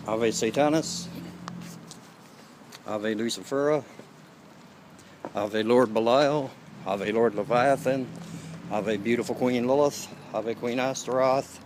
Ave Satanis, Ave Lucifera, Ave Lord Belial, Ave Lord Leviathan, Ave Beautiful Queen Lilith, Ave Queen Astaroth,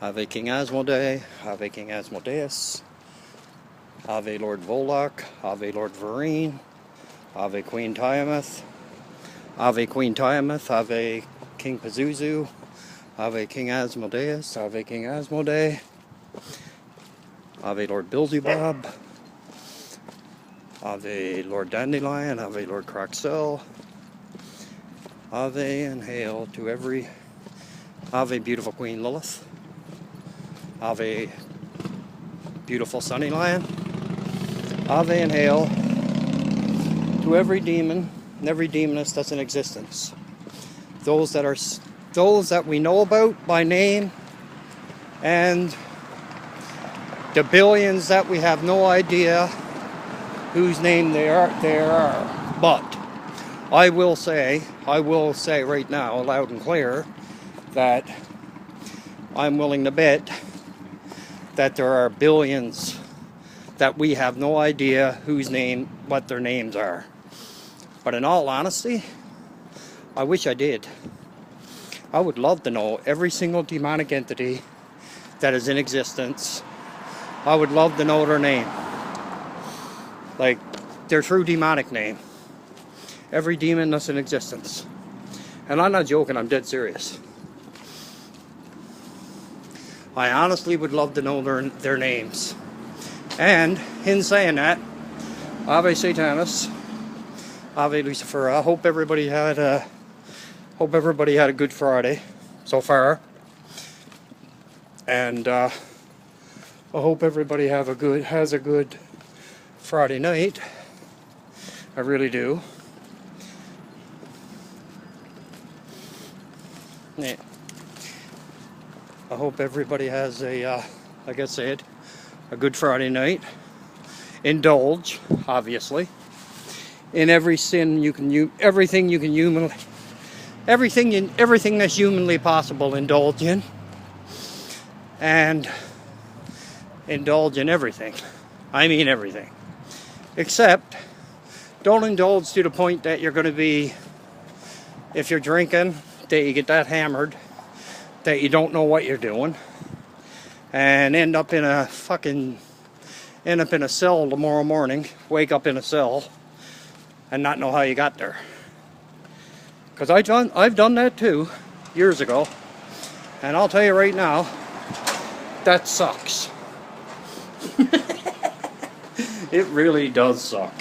Ave King Asmodee, Ave King Asmodeus, Ave Lord Volok, Ave Lord Vereen, Ave Queen Tiamat, Ave Queen Tiamat, Ave King Pazuzu, Ave King Asmodeus, Ave King Asmodee, Ave Lord Beelzebub, Ave Lord Dandelion, Ave Lord Croxel, Ave and hail to every Ave Beautiful Queen Lilith, Ave Beautiful Sunny Lion, Ave and hail to every demon and every demoness that's in existence. Those that we know about by name, and the billions that we have no idea whose name they are. But I will say right now, loud and clear, that I'm willing to bet that there are billions that we have no idea what their names are. But in all honesty, I wish I did. I would love to know every single demonic entity that is in existence. I would love to know their name. Like, their true demonic name. Every demon that's in existence. And I'm not joking, I'm dead serious. I honestly would love to know their names. And, in saying that, Ave Satanis, Ave Lucifera. I hope everybody had a good Friday so far. And I hope everybody has a good Friday night. I really do. Yeah. I hope everybody has like I said, a good Friday night. Indulge, obviously, in every sin everything that's humanly possible. Indulge in, and indulge in everything. I mean everything. Except, don't indulge to the point that you're going to be, if you're drinking, that you get that hammered, that you don't know what you're doing, and end up in a cell tomorrow morning, wake up in a cell, and not know how you got there. Because I've done that too, years ago, and I'll tell you right now, that sucks. It really does suck.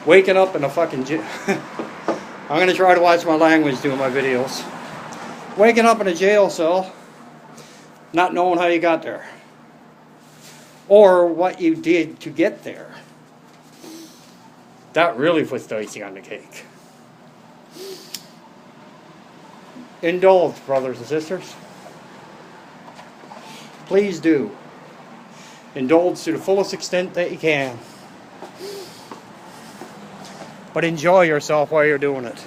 Waking up in a fucking jail. I'm going to try to watch my language doing my videos. Waking up in a jail cell, not knowing how you got there. Or what you did to get there. That really puts the icing on the cake. Indulge, brothers and sisters. Please do. Indulge to the fullest extent that you can. But enjoy yourself while you're doing it.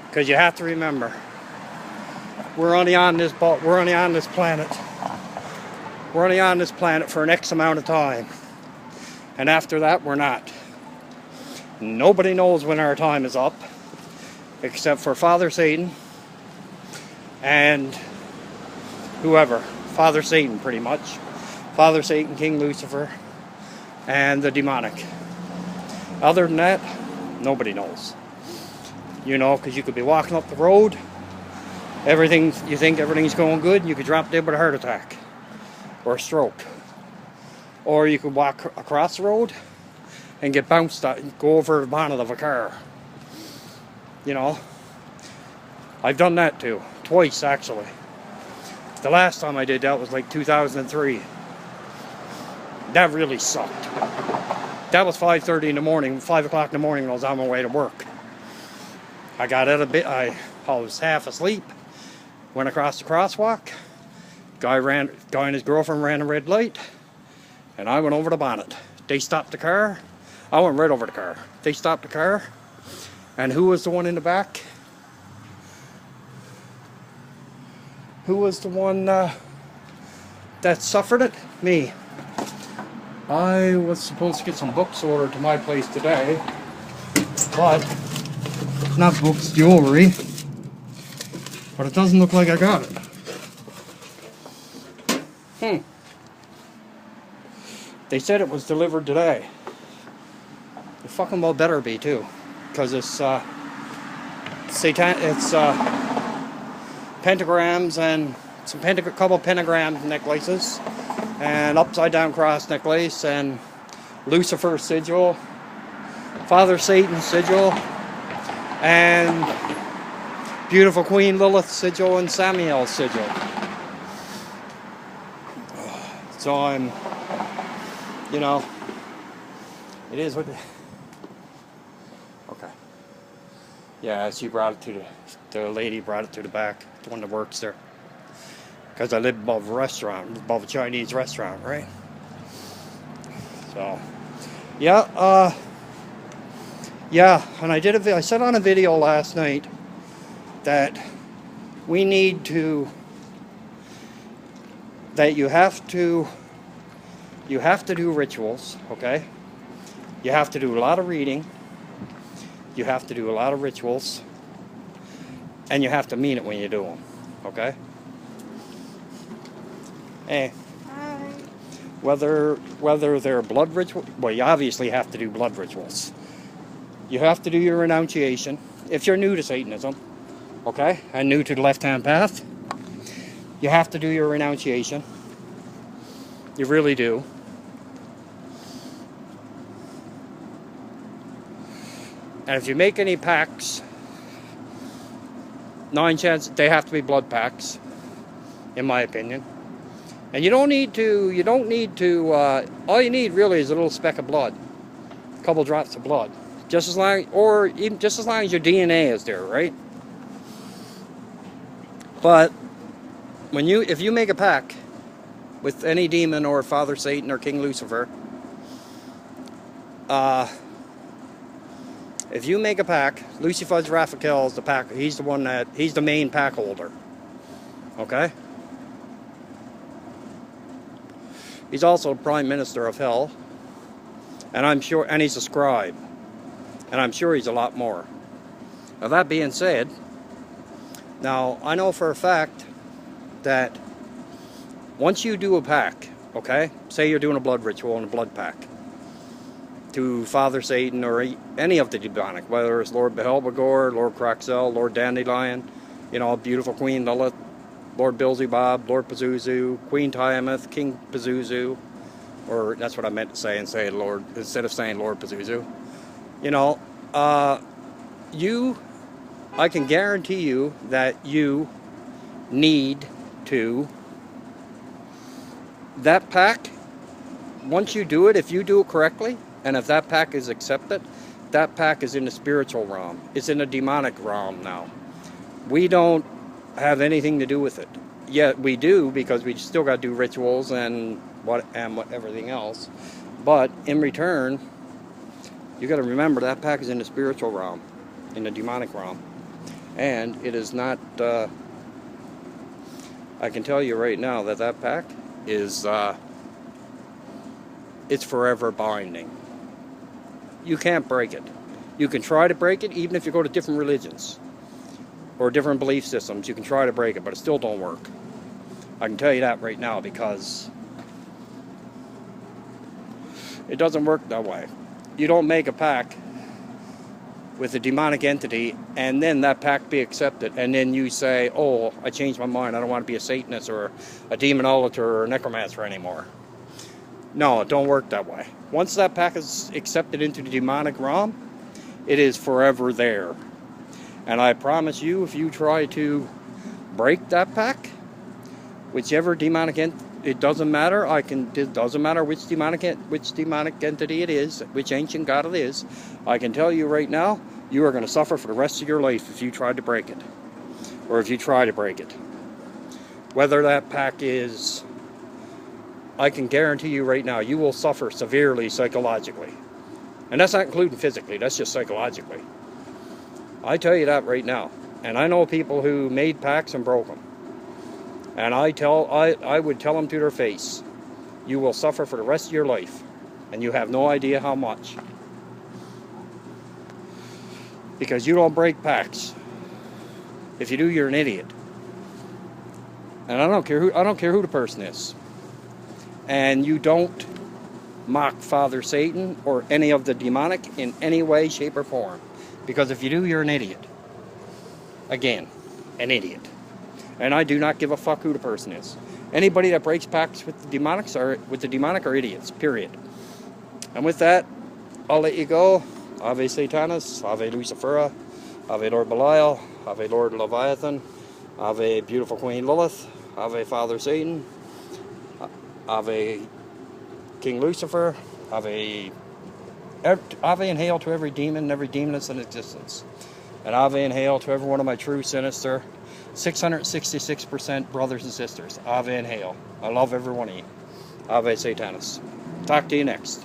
Because you have to remember, we're only on this planet. We're only on this planet for an X amount of time. And after that, we're not. Nobody knows when our time is up, except for Father Satan and whoever. Father Satan, pretty much. Father Satan, King Lucifer, and the demonic. Other than that, nobody knows. You know, because you could be walking up the road, you think everything's going good, and you could drop dead with a heart attack or a stroke. Or you could walk across the road and get bounced out and go over the bonnet of a car. You know, I've done that too, twice actually. The last time I did that was like 2003. That really sucked. That was 5:30 in the morning, 5 o'clock in the morning when I was on my way to work. I got out a bit, I was half asleep, went across the crosswalk, guy and his girlfriend ran a red light, and I went over the bonnet. They stopped the car, I went right over the car. They stopped the car, and who was the one in the back? Who was the one that suffered it? Me. I was supposed to get some books ordered to my place today, but not books, jewelry. But it doesn't look like I got it. They said it was delivered today. It fucking well better be too, because it's pentagrams and some couple pentagram necklaces, and upside down cross necklace, and Lucifer sigil, Father Satan sigil, and beautiful Queen Lilith sigil, and Samuel sigil. So I'm, you know, it is what. Okay. Yeah, she brought it to the lady brought it to the back, the one that works there. Because I live above a restaurant, above a Chinese restaurant, right? So, yeah, yeah, and I said on a video last night that we need to, that you have to do rituals, okay? You have to do a lot of reading, you have to do a lot of rituals, and you have to mean it when you do them, okay? Hey. Hi. Whether they're blood rituals, well, you obviously have to do blood rituals. You have to do your renunciation if you're new to Satanism, okay, and new to the left-hand path. You have to do your renunciation. You really do. And if you make any pacts, 9 chances they have to be blood pacts, in my opinion. And you don't need to, all you need really is a little speck of blood, a couple drops of blood, just as long, or even just as long as your DNA is there, right? But if you make a pact with any demon or Father Satan or King Lucifer, if you make a pact, Lucifer Raphael is the pack. He's the main pack holder. Okay. He's also the Prime Minister of Hell, and I'm sure, and he's a scribe, and I'm sure he's a lot more. Now that being said, now I know for a fact that once you do a pact, okay, say you're doing a blood ritual and a blood pact to Father Satan or any of the demonic, whether it's Lord Behelbegor, Lord Kraxel, Lord Dandelion, you know, beautiful Queen Lilith, Lord Beelzebub, Lord Pazuzu, Queen Tiamat, King Pazuzu, or that's what I meant to say and say Lord, instead of saying Lord Pazuzu. You know, I can guarantee you that you need to, that pact, once you do it, if you do it correctly, and if that pact is accepted, that pact is in the spiritual realm. It's in the demonic realm now. We don't have anything to do with it. Yeah, we do, because we still got to do rituals and everything else. But in return, you got to remember that pact is in the spiritual realm, in the demonic realm, and it is not. I can tell you right now that that pact is it's forever binding. You can't break it. You can try to break it, even if you go to different religions or different belief systems. You can try to break it, but it still don't work. I can tell you that right now, because it doesn't work that way. You don't make a pact with a demonic entity and then that pact be accepted, and then you say, oh, I changed my mind, I don't want to be a Satanist or a demonologist or a necromancer anymore. No, it don't work that way. Once that pact is accepted into the demonic realm, it is forever there. And I promise you, if you try to break that pact, whichever demonic entity, it doesn't matter. It doesn't matter which demonic entity it is, which ancient god it is. I can tell you right now, you are going to suffer for the rest of your life if you try to break it, or if you try to break it. Whether that pact is, I can guarantee you right now, you will suffer severely psychologically, and that's not including physically. That's just psychologically. I tell you that right now, and I know people who made pacts and broke them. And I would tell them to their face, you will suffer for the rest of your life And you have no idea how much. Because you don't break pacts. If you do, you're an idiot. And I don't care who the person is. And you don't mock Father Satan or any of the demonic in any way, shape, or form. Because if you do, you're an idiot. Again, an idiot. And I do not give a fuck who the person is. Anybody that breaks pacts with the demonic are idiots, period. And with that, I'll let you go. Ave Satanis, Ave Lucifera, Ave Lord Belial, Ave Lord Leviathan, Ave Beautiful Queen Lilith, Ave Father Satan, Ave King Lucifer, Ave and hail to every demon and every demoness in existence. And Ave and hail to every one of my true, sinister, 666% brothers and sisters. Ave and hail. I love every one of you. Ave Satanis. Talk to you next.